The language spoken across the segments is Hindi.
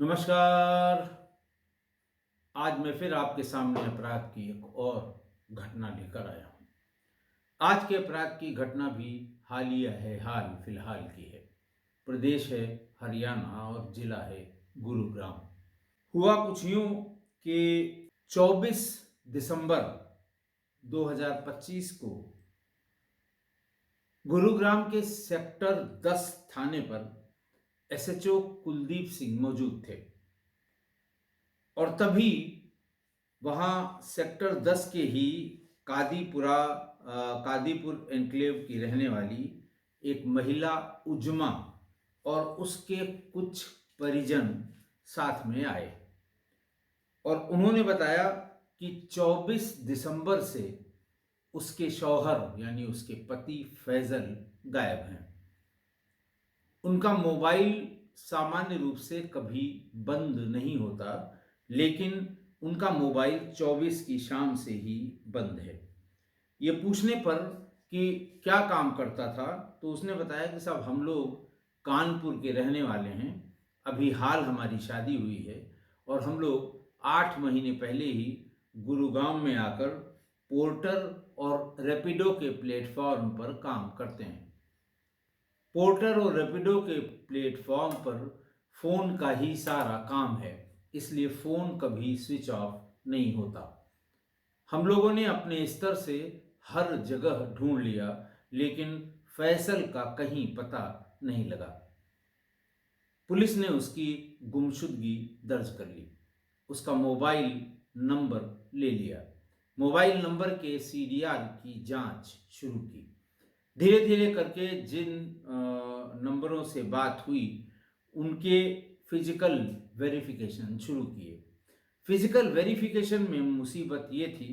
नमस्कार। आज मैं फिर आपके सामने अपराध की एक और घटना लेकर आया हूँ। आज के अपराध की घटना भी हालिया है, हाल फिलहाल की है। प्रदेश है हरियाणा और जिला है गुरुग्राम। हुआ कुछ यूं कि 24 दिसंबर 2025 को गुरुग्राम के सेक्टर 10 थाने पर एसएचओ कुलदीप सिंह मौजूद थे और तभी वहाँ सेक्टर 10 के ही कादीपुर एन्क्लेव की रहने वाली एक महिला उज्मा और उसके कुछ परिजन साथ में आए और उन्होंने बताया कि 24 दिसंबर से उसके शौहर यानी उसके पति फैजल गायब हैं। उनका मोबाइल सामान्य रूप से कभी बंद नहीं होता, लेकिन उनका मोबाइल 24 की शाम से ही बंद है। ये पूछने पर कि क्या काम करता था, तो उसने बताया कि साहब हम लोग कानपुर के रहने वाले हैं, अभी हाल हमारी शादी हुई है और हम लोग 8 महीने पहले ही गुरुग्राम में आकर पोर्टर और रैपिडो के प्लेटफॉर्म पर काम करते हैं। पोर्टर और रैपिडो के प्लेटफॉर्म पर फ़ोन का ही सारा काम है, इसलिए फ़ोन कभी स्विच ऑफ नहीं होता। हम लोगों ने अपने स्तर से हर जगह ढूंढ लिया, लेकिन फैसल का कहीं पता नहीं लगा। पुलिस ने उसकी गुमशुदगी दर्ज कर ली, उसका मोबाइल नंबर ले लिया, मोबाइल नंबर के सीडीआर की जांच शुरू की। धीरे धीरे करके जिन नंबरों से बात हुई उनके फिजिकल वेरिफिकेशन शुरू किए। फिजिकल वेरिफिकेशन में मुसीबत ये थी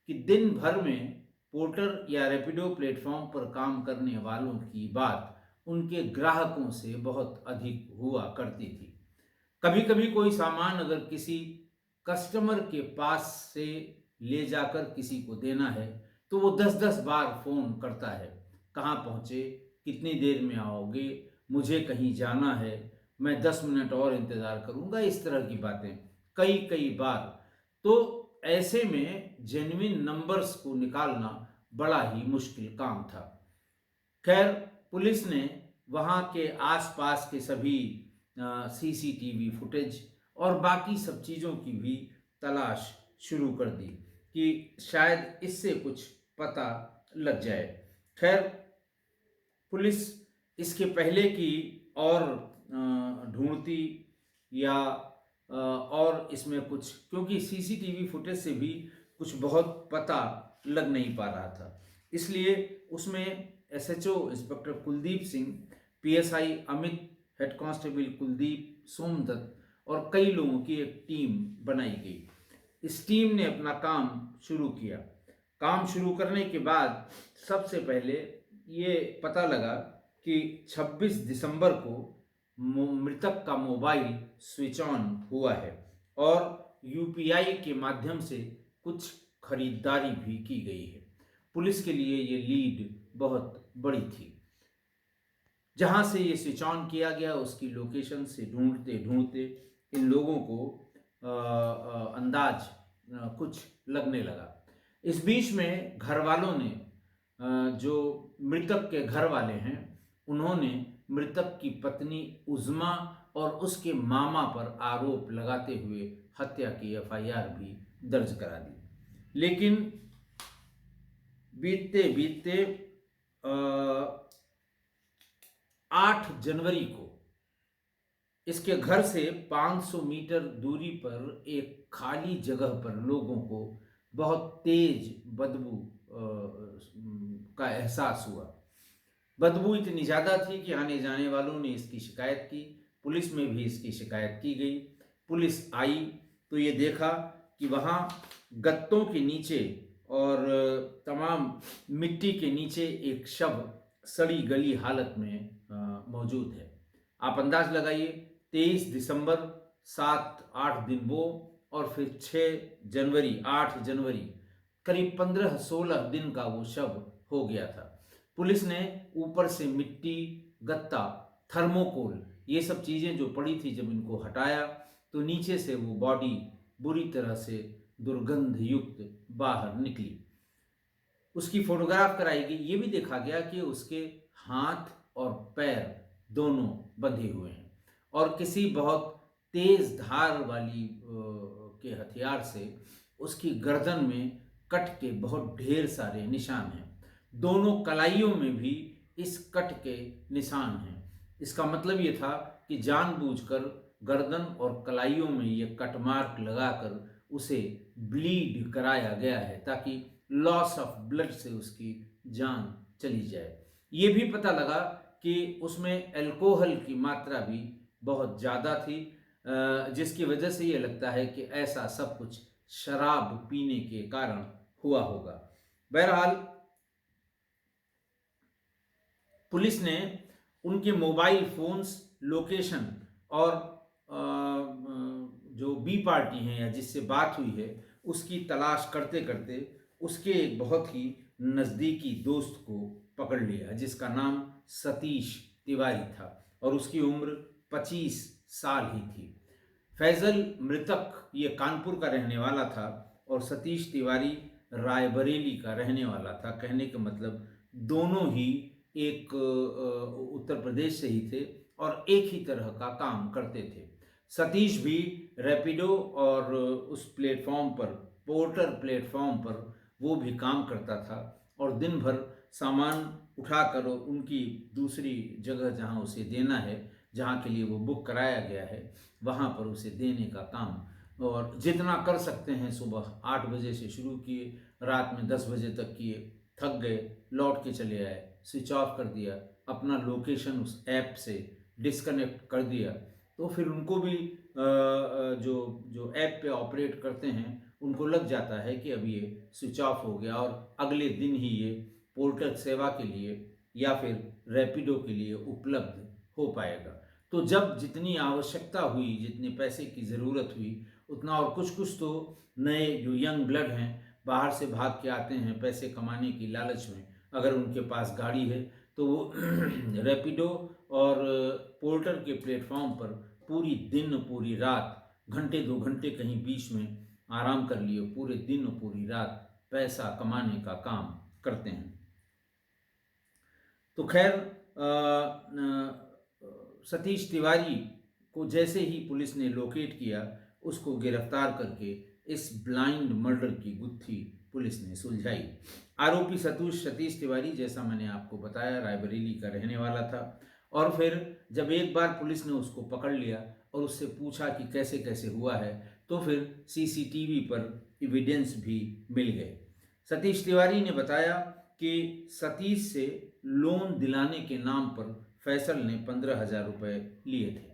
कि दिन भर में पोर्टर या रैपिडो प्लेटफॉर्म पर काम करने वालों की बात उनके ग्राहकों से बहुत अधिक हुआ करती थी। कभी कभी कोई सामान अगर किसी कस्टमर के पास से ले जाकर किसी को देना है तो वो 10-10 बार फ़ोन करता है, कहाँ पहुँचे, कितनी देर में आओगे, मुझे कहीं जाना है, मैं 10 मिनट और इंतज़ार करूँगा, इस तरह की बातें कई कई बार। तो ऐसे में जेन्युइन नंबर्स को निकालना बड़ा ही मुश्किल काम था। खैर, पुलिस ने वहाँ के आसपास के सभी सीसीटीवी फुटेज और बाकी सब चीज़ों की भी तलाश शुरू कर दी कि शायद इससे कुछ पता लग जाए। खैर, पुलिस इसके पहले की और ढूंढती या और इसमें कुछ, क्योंकि सीसीटीवी फुटेज से भी कुछ बहुत पता लग नहीं पा रहा था, इसलिए उसमें SHO inspector Kuldeep Singh, PSI Amit, head constable Kuldeep, Somdutt और कई लोगों की एक टीम बनाई गई। इस टीम ने अपना काम शुरू किया। काम शुरू करने के बाद सबसे पहले ये पता लगा कि 26 दिसंबर को मृतक का मोबाइल स्विच ऑन हुआ है और यूपीआई के माध्यम से कुछ खरीदारी भी की गई है। पुलिस के लिए ये लीड बहुत बड़ी थी। जहां से ये स्विच ऑन किया गया उसकी लोकेशन से ढूंढते ढूंढते इन लोगों को अंदाज कुछ लगने लगा। इस बीच में घर वालों ने जो मृतक के घर वाले हैं उन्होंने मृतक की पत्नी उज़्मा और उसके मामा पर आरोप लगाते हुए हत्या की एफआईआर भी दर्ज करा दी। लेकिन बीतते बीतते 8 जनवरी को इसके घर से 500 मीटर दूरी पर एक खाली जगह पर लोगों को बहुत तेज बदबू का एहसास हुआ। बदबू इतनी ज़्यादा थी कि आने जाने वालों ने इसकी शिकायत की, पुलिस में भी इसकी शिकायत की गई। पुलिस आई तो ये देखा कि वहाँ गत्तों के नीचे और तमाम मिट्टी के नीचे एक शव सड़ी गली हालत में मौजूद है। आप अंदाज लगाइए, 23 दिसंबर, 7-8 दिन वो, और फिर 6 जनवरी, 8 जनवरी, करीब 15-16 दिन का वो शव हो गया था। पुलिस ने ऊपर से मिट्टी, गत्ता, थर्मोकोल, ये सब चीज़ें जो पड़ी थी, जब इनको हटाया तो नीचे से वो बॉडी बुरी तरह से दुर्गंध युक्त बाहर निकली। उसकी फोटोग्राफ कराई गई। ये भी देखा गया कि उसके हाथ और पैर दोनों बंधे हुए हैं और किसी बहुत तेज धार वाली के हथियार से उसकी गर्दन में कट के बहुत ढेर सारे निशान हैं। दोनों कलाइयों में भी इस कट के निशान हैं। इसका मतलब ये था कि जानबूझकर गर्दन और कलाइयों में ये कट मार्क लगाकर उसे ब्लीड कराया गया है ताकि लॉस ऑफ ब्लड से उसकी जान चली जाए। ये भी पता लगा कि उसमें अल्कोहल की मात्रा भी बहुत ज़्यादा थी, जिसकी वजह से ये लगता है कि ऐसा सब कुछ शराब पीने के कारण हुआ होगा। बहरहाल पुलिस ने उनके मोबाइल फोन्स, लोकेशन और जो बी पार्टी हैं या जिससे बात हुई है उसकी तलाश करते करते उसके एक बहुत ही नज़दीकी दोस्त को पकड़ लिया जिसका नाम सतीश तिवारी था और उसकी उम्र 25 साल ही थी। फैजल मृतक ये कानपुर का रहने वाला था और सतीश तिवारी रायबरेली का रहने वाला था। कहने का मतलब दोनों ही एक उत्तर प्रदेश से ही थे और एक ही तरह का काम करते थे। सतीश भी रैपिडो और उस प्लेटफॉर्म पर, पोर्टर प्लेटफॉर्म पर वो भी काम करता था और दिन भर सामान उठाकर उनकी दूसरी जगह जहां उसे देना है, जहां के लिए वो बुक कराया गया है, वहां पर उसे देने का काम और जितना कर सकते हैं सुबह 8 बजे से शुरू किए, रात में 10 बजे तक किए, थक गए, लौट के चले आए, स्विच ऑफ कर दिया, अपना लोकेशन उस ऐप से डिस्कनेक्ट कर दिया। तो फिर उनको भी जो जो ऐप पे ऑपरेट करते हैं उनको लग जाता है कि अब ये स्विच ऑफ हो गया और अगले दिन ही ये पोर्टर सेवा के लिए या फिर रैपिडो के लिए उपलब्ध हो पाएगा। तो जब जितनी आवश्यकता हुई, जितने पैसे की ज़रूरत हुई, उतना और कुछ कुछ तो नए जो यंग ब्लड हैं बाहर से भाग के आते हैं पैसे कमाने की लालच में। अगर उनके पास गाड़ी है तो वो रैपिडो और पोर्टर के प्लेटफॉर्म पर पूरी दिन पूरी रात, घंटे 2 घंटे कहीं बीच में आराम कर लिए, पूरे दिन और पूरी रात पैसा कमाने का काम करते हैं। तो खैर सतीश तिवारी को जैसे ही पुलिस ने लोकेट किया, उसको गिरफ्तार करके इस ब्लाइंड मर्डर की गुत्थी पुलिस ने सुलझाई। आरोपी सतीश तिवारी, जैसा मैंने आपको बताया, रायबरेली का रहने वाला था और फिर जब एक बार पुलिस ने उसको पकड़ लिया और उससे पूछा कि कैसे कैसे हुआ है, तो फिर सीसीटीवी पर एविडेंस भी मिल गए। सतीश तिवारी ने बताया कि सतीश से लोन दिलाने के नाम पर फैसल ने 15,000 रुपये लिए थे।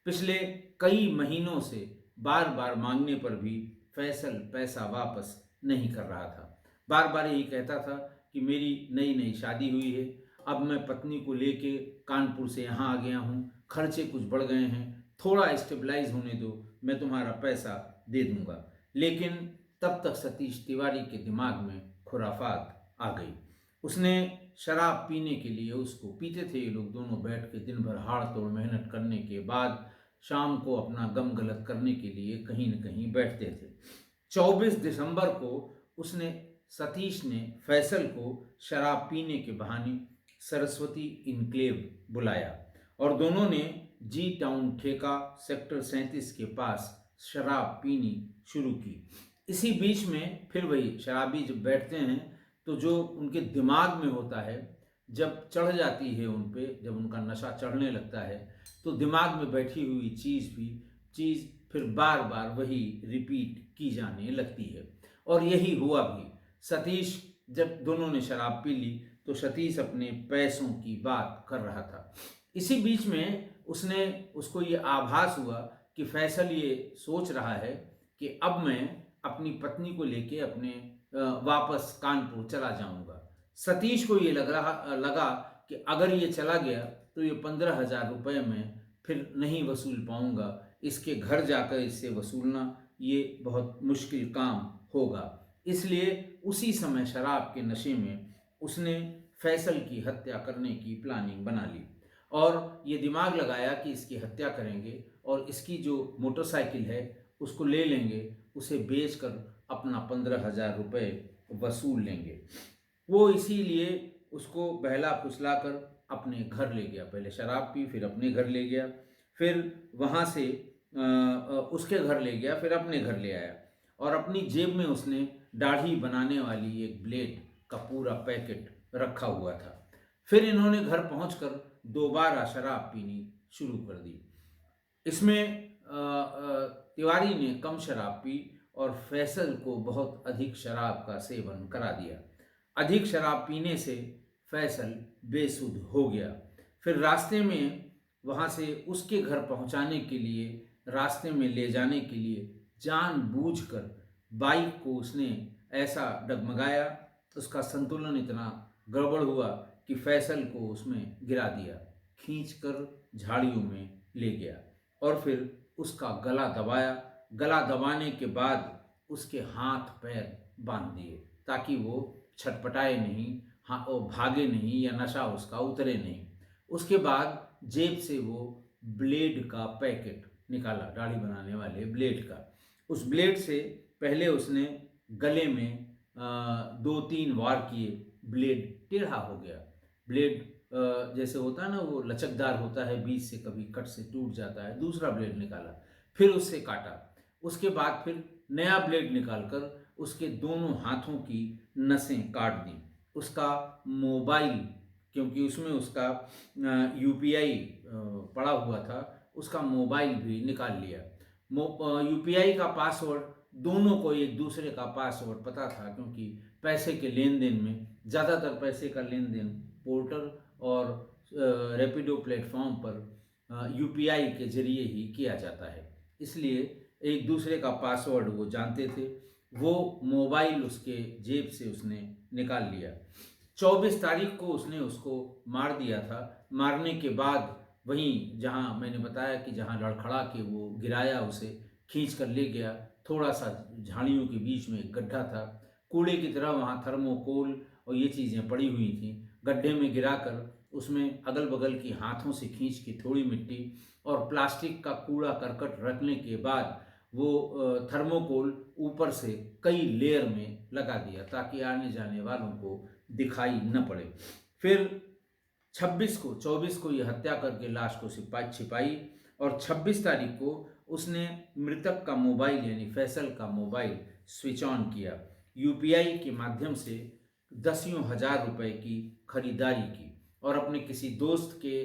पिछले कई महीनों से बार बार मांगने पर भी फैसल पैसा वापस नहीं कर रहा था। बार बार यही कहता था कि मेरी नई नई शादी हुई है, अब मैं पत्नी को लेके कानपुर से यहाँ आ गया हूँ, खर्चे कुछ बढ़ गए हैं, थोड़ा स्टेबलाइज होने दो, मैं तुम्हारा पैसा दे दूंगा। लेकिन तब तक सतीश तिवारी के दिमाग में खुराफात आ गई। उसने शराब पीने के लिए, उसको पीते थे ये लोग दोनों बैठ के दिन भर हाड़ तोड़ मेहनत करने के बाद शाम को अपना गम गलत करने के लिए कहीं न कहीं बैठते थे। 24 दिसंबर को सतीश ने फैसल को शराब पीने के बहाने सरस्वती इनक्लेव बुलाया और दोनों ने जी टाउन ठेका सेक्टर 37 के पास शराब पीनी शुरू की। इसी बीच में फिर वही शराबी जब बैठते हैं तो जो उनके दिमाग में होता है, जब चढ़ जाती है उन पे, जब उनका नशा चढ़ने लगता है तो दिमाग में बैठी हुई चीज़ फिर बार बार वही रिपीट की जाने लगती है। और यही हुआ भी। सतीश, जब दोनों ने शराब पी ली तो सतीश अपने पैसों की बात कर रहा था। इसी बीच में उसको ये आभास हुआ कि फैसल ये सोच रहा है कि अब मैं अपनी पत्नी को लेके अपने वापस कानपुर चला जाऊंगा। सतीश को ये लगा कि अगर ये चला गया तो ये 15,000 रुपये में फिर नहीं वसूल पाऊंगा, इसके घर जाकर इससे वसूलना ये बहुत मुश्किल काम होगा। इसलिए उसी समय शराब के नशे में उसने फैसल की हत्या करने की प्लानिंग बना ली और ये दिमाग लगाया कि इसकी हत्या करेंगे और इसकी जो मोटरसाइकिल है उसको ले लेंगे, उसे बेचकर अपना 15,000 रुपये वसूल लेंगे। वो इसीलिए उसको बहला फुसलाकर अपने घर ले गया। पहले शराब पी, फिर अपने घर ले गया, फिर वहाँ से उसके घर ले गया, फिर अपने घर ले आया और अपनी जेब में उसने दाढ़ी बनाने वाली एक ब्लेड का पूरा पैकेट रखा हुआ था। फिर इन्होंने घर पहुंचकर दोबारा शराब पीनी शुरू कर दी। इसमें तिवारी ने कम शराब पी और फैसल को बहुत अधिक शराब का सेवन करा दिया। अधिक शराब पीने से फैसल बेसुध हो गया। फिर रास्ते में वहाँ से उसके घर पहुँचाने के लिए, रास्ते में ले जाने के लिए जानबूझकर बाइक को उसने ऐसा डगमगाया, उसका संतुलन इतना गड़बड़ हुआ कि फैसल को उसमें गिरा दिया, खींचकर झाड़ियों में ले गया और फिर उसका गला दबाया। गला दबाने के बाद उसके हाथ पैर बांध दिए ताकि वो छटपटाए नहीं, हाँ, वो भागे नहीं या नशा उसका उतरे नहीं। उसके बाद जेब से वो ब्लेड का पैकेट निकाला, दाढ़ी बनाने वाले ब्लेड का। उस ब्लेड से पहले उसने गले में 2-3 वार किए, ब्लेड टेढ़ा हो गया। ब्लेड जैसे होता है ना, वो लचकदार होता है, बीच से कभी कट से टूट जाता है। दूसरा ब्लेड निकाला, फिर उससे काटा। उसके बाद फिर नया ब्लेड निकालकर उसके दोनों हाथों की नसें काट दी। उसका मोबाइल, क्योंकि उसमें उसका यूपीआई पड़ा हुआ था, उसका मोबाइल भी निकाल लिया। यूपीआई का पासवर्ड, दोनों को एक दूसरे का पासवर्ड पता था, क्योंकि पैसे के लेन देन में, ज़्यादातर पैसे का लेन देन पोर्टल और रैपिडो प्लेटफॉर्म पर यूपीआई के जरिए ही किया जाता है, इसलिए एक दूसरे का पासवर्ड वो जानते थे। वो मोबाइल उसके जेब से उसने निकाल लिया। 24 तारीख को उसने उसको मार दिया था। मारने के बाद वहीं, जहां मैंने बताया कि जहां लड़खड़ा के वो गिराया, उसे खींच कर ले गया, थोड़ा सा झाड़ियों के बीच में एक गड्ढा था, कूड़े की तरह वहाँ थर्मोकोल और ये चीज़ें पड़ी हुई थी। गड्ढे में गिराकर उसमें अगल बगल की हाथों से खींच के थोड़ी मिट्टी और प्लास्टिक का कूड़ा करकट रखने के बाद वो थर्मोकोल ऊपर से कई लेयर में लगा दिया ताकि आने जाने वालों को दिखाई न पड़े। फिर 24 को ये हत्या करके लाश को छिपाई और 26 तारीख को उसने मृतक का मोबाइल यानी फैसल का मोबाइल स्विच ऑन किया। यूपीआई के माध्यम से दसियों हजार रुपए की खरीदारी की और अपने किसी दोस्त के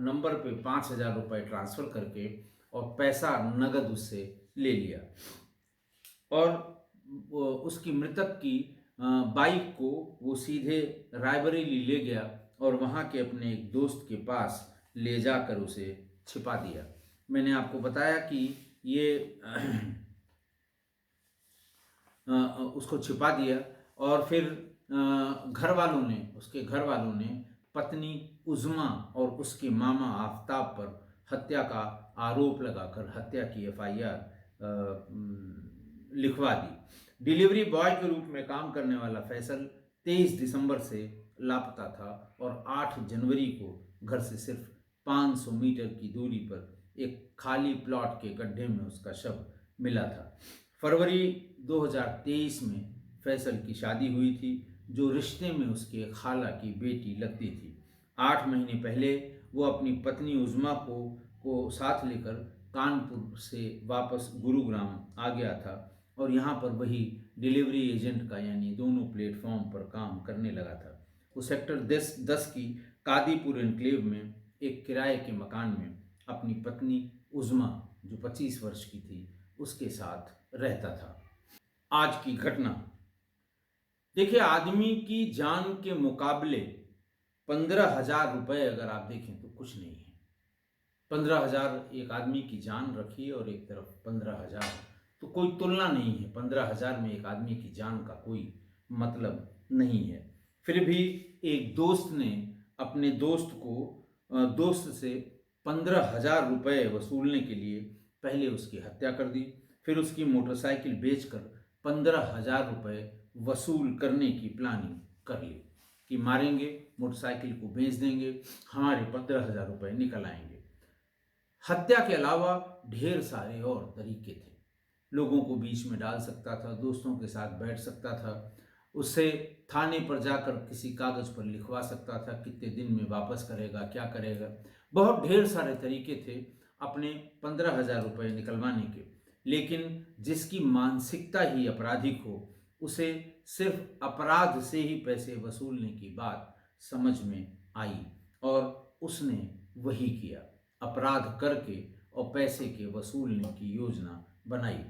नंबर पे 5,000 रुपये ट्रांसफ़र करके और पैसा नगद उससे ले लिया और उसकी मृतक की बाइक को वो सीधे रायबरेली ले गया और वहाँ के अपने एक दोस्त के पास ले जाकर उसे छिपा दिया। मैंने आपको बताया कि ये उसको छिपा दिया और फिर उसके घर वालों ने पत्नी उज़्मा और उसके मामा आफ्ताब पर हत्या का आरोप लगाकर हत्या की एफआईआर लिखवा दी। डिलीवरी बॉय के रूप में काम करने वाला फैसल 23 दिसंबर से लापता था और 8 जनवरी को घर से सिर्फ 500 मीटर की दूरी पर एक खाली प्लॉट के गड्ढे में उसका शव मिला था। फरवरी 2023 में फैसल की शादी हुई थी, जो रिश्ते में उसके खाला की बेटी लगती थी। 8 महीने पहले वो अपनी पत्नी उज़्मा को साथ लेकर कानपुर से वापस गुरुग्राम आ गया था और यहाँ पर वही डिलीवरी एजेंट का यानी दोनों प्लेटफॉर्म पर काम करने लगा था। वो सेक्टर 10 की कादीपुर एनक्लेव में एक किराए के मकान में अपनी पत्नी उज़्मा, जो 25 वर्ष की थी, उसके साथ रहता था। आज की घटना देखिए, आदमी की जान के मुकाबले 15,000 रुपये अगर आप देखें तो कुछ नहीं है। 15,000 एक आदमी की जान रखी और एक तरफ 15,000, तो कोई तुलना नहीं है। 15,000 में एक आदमी की जान का कोई मतलब नहीं है। फिर भी एक दोस्त ने अपने दोस्त से 15,000 रुपये वसूलने के लिए पहले उसकी हत्या कर दी, फिर उसकी मोटरसाइकिल बेचकर 15,000 रुपये वसूल करने की प्लानिंग कर ली कि मारेंगे, मोटरसाइकिल को बेच देंगे, हमारे 15,000 रुपये निकल आएंगे। हत्या के अलावा ढेर सारे और तरीके थे। लोगों को बीच में डाल सकता था, दोस्तों के साथ बैठ सकता था, उससे थाने पर जाकर किसी कागज़ पर लिखवा सकता था, कितने दिन में वापस करेगा, क्या करेगा। बहुत ढेर सारे तरीके थे अपने 15,000 रुपये निकलवाने के। लेकिन जिसकी मानसिकता ही अपराधिक हो, उसे सिर्फ अपराध से ही पैसे वसूलने की बात समझ में आई और उसने वही किया, अपराध करके और पैसे के वसूलने की योजना बनाई।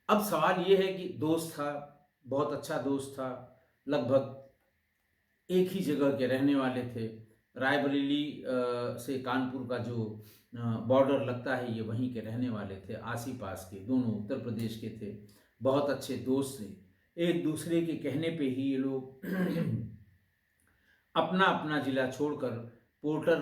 अब सवाल ये है कि दोस्त था, बहुत अच्छा दोस्त था, लगभग एक ही जगह के रहने वाले थे। रायबरेली से कानपुर का जो बॉर्डर लगता है, ये वहीं के रहने वाले थे, आस ही पास के, दोनों उत्तर प्रदेश के थे, बहुत अच्छे दोस्त थे। एक दूसरे के कहने पे ही ये लोग अपना अपना ज़िला छोड़कर पोर्टर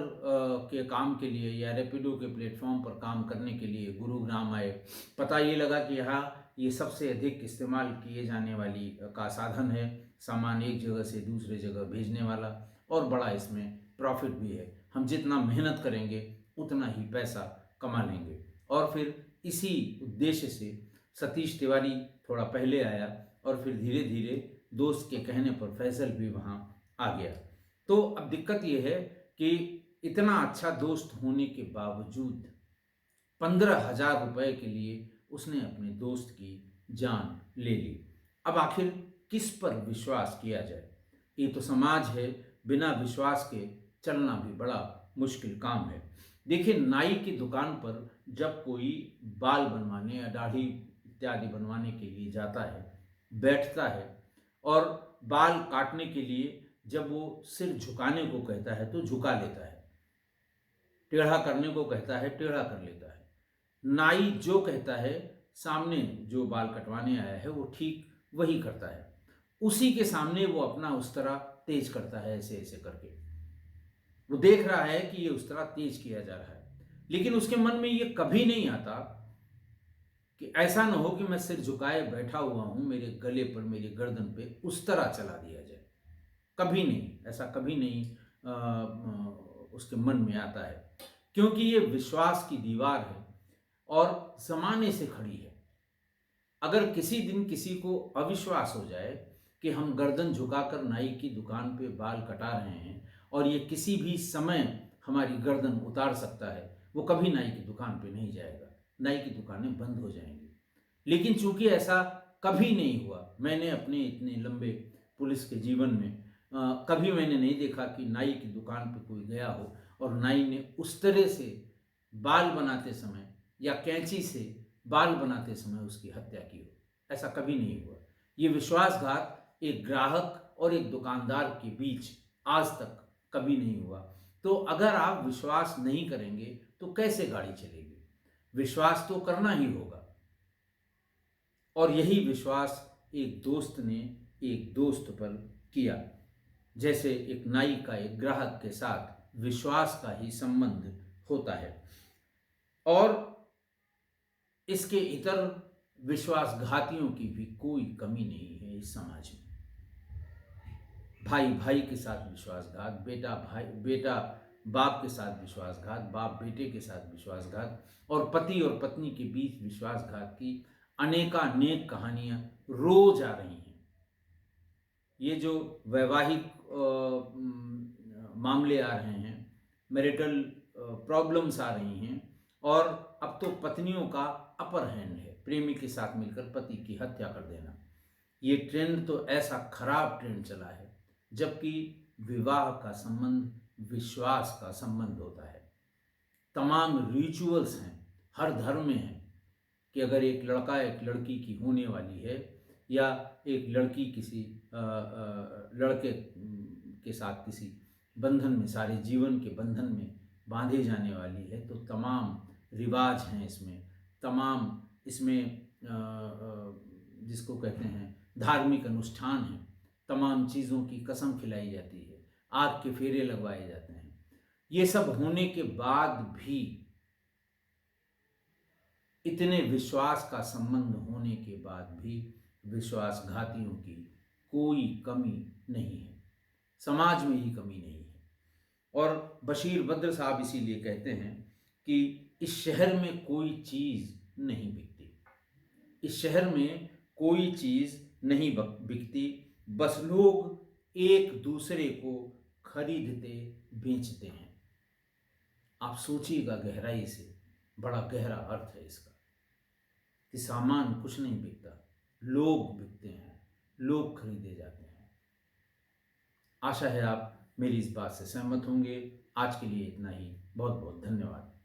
के काम के लिए या रैपिडो के प्लेटफॉर्म पर काम करने के लिए गुरुग्राम आए। पता ये लगा कि यहाँ ये सबसे अधिक इस्तेमाल किए जाने वाली का साधन है, सामान एक जगह से दूसरे जगह भेजने वाला, और बड़ा इसमें प्रॉफिट भी है। हम जितना मेहनत करेंगे उतना ही पैसा कमा लेंगे। और फिर इसी उद्देश्य से सतीश तिवारी थोड़ा पहले आया और फिर धीरे धीरे दोस्त के कहने पर फैसल भी वहाँ आ गया। तो अब दिक्कत ये है कि इतना अच्छा दोस्त होने के बावजूद 15,000 रुपये के लिए उसने अपने दोस्त की जान ले ली। अब आखिर किस पर विश्वास किया जाए? ये तो समाज है, बिना विश्वास के चलना भी बड़ा मुश्किल काम है। देखिए, नाई की दुकान पर जब कोई बाल बनवाने या दाढ़ी इत्यादि बनवाने के लिए जाता है, बैठता है और बाल काटने के लिए जब वो सिर झुकाने को कहता है तो झुका लेता है, टेढ़ा करने को कहता है टेढ़ा कर लेता है। नाई जो कहता है, सामने जो बाल कटवाने आया है वो ठीक वही करता है, उसी के सामने वो अपना उस तरह तेज करता है, ऐसे ऐसे करके। वो देख रहा है कि ये उस तरह तेज किया जा रहा है, लेकिन उसके मन में ये कभी नहीं आता कि ऐसा ना हो कि मैं सिर झुकाए बैठा हुआ हूं, मेरे गले पर, मेरे गर्दन पे उस तरह चला दिया जाए। कभी नहीं, ऐसा कभी नहीं उसके मन में आता है, क्योंकि ये विश्वास की दीवार है और ज़माने से खड़ी है। अगर किसी दिन किसी को अविश्वास हो जाए कि हम गर्दन झुकाकर नाई की दुकान पे बाल कटा रहे हैं और ये किसी भी समय हमारी गर्दन उतार सकता है, वो कभी नाई की दुकान पे नहीं जाएगा, नाई की दुकानें बंद हो जाएंगी। लेकिन चूंकि ऐसा कभी नहीं हुआ, मैंने अपने इतने लंबे पुलिस के जीवन में कभी मैंने नहीं देखा कि नाई की दुकान पे कोई गया हो और नाई ने उस तरह से बाल बनाते समय या कैंची से बाल बनाते समय उसकी हत्या की हो। ऐसा कभी नहीं हुआ। ये विश्वासघात एक ग्राहक और एक दुकानदार के बीच आज तक कभी नहीं हुआ। तो अगर आप विश्वास नहीं करेंगे तो कैसे गाड़ी चलेगी? विश्वास तो करना ही होगा। और यही विश्वास एक दोस्त ने एक दोस्त पर किया। जैसे एक नाई का एक ग्राहक के साथ विश्वास का ही संबंध होता है। और इसके इतर विश्वासघातियों की भी कोई कमी नहीं है इस समाज में। भाई भाई के साथ विश्वासघात, बेटा बाप के साथ विश्वासघात, बाप बेटे के साथ विश्वासघात, और पति और पत्नी के बीच विश्वासघात की अनेकानेक कहानियां रोज आ रही हैं। ये जो वैवाहिक मामले आ रहे हैं, मैरिटल प्रॉब्लम्स आ रही हैं, और अब तो पत्नियों का अपर हैंड है, प्रेमी के साथ मिलकर पति की हत्या कर देना। ये ट्रेंड तो ऐसा खराब ट्रेंड चला है, जबकि विवाह का संबंध विश्वास का संबंध होता है। तमाम रिचुअल्स हैं, हर धर्म में हैं कि अगर एक लड़का एक लड़की की होने वाली है, या एक लड़की किसी लड़के के साथ किसी बंधन में, सारे जीवन के बंधन में बांधे जाने वाली है, तो तमाम रिवाज हैं इसमें, तमाम इसमें जिसको कहते हैं धार्मिक अनुष्ठान हैं, तमाम चीज़ों की कसम खिलाई जाती है, आग के फेरे लगवाए जाते हैं। ये सब होने के बाद भी, इतने विश्वास का संबंध होने के बाद भी विश्वासघातियों की कोई कमी नहीं है। समाज में ही कमी नहीं है। और बशीर बद्र साहब इसीलिए कहते हैं कि इस शहर में कोई चीज़ नहीं बिकती, इस शहर में कोई चीज़ नहीं बिकती, बस लोग एक दूसरे को खरीदते बेचते हैं। आप सोचिएगा गहराई से, बड़ा गहरा अर्थ है इसका कि सामान कुछ नहीं बिकता, लोग बिकते हैं, लोग खरीदे जाते हैं। आशा है आप मेरी इस बात से सहमत होंगे। आज के लिए इतना ही। बहुत बहुत धन्यवाद।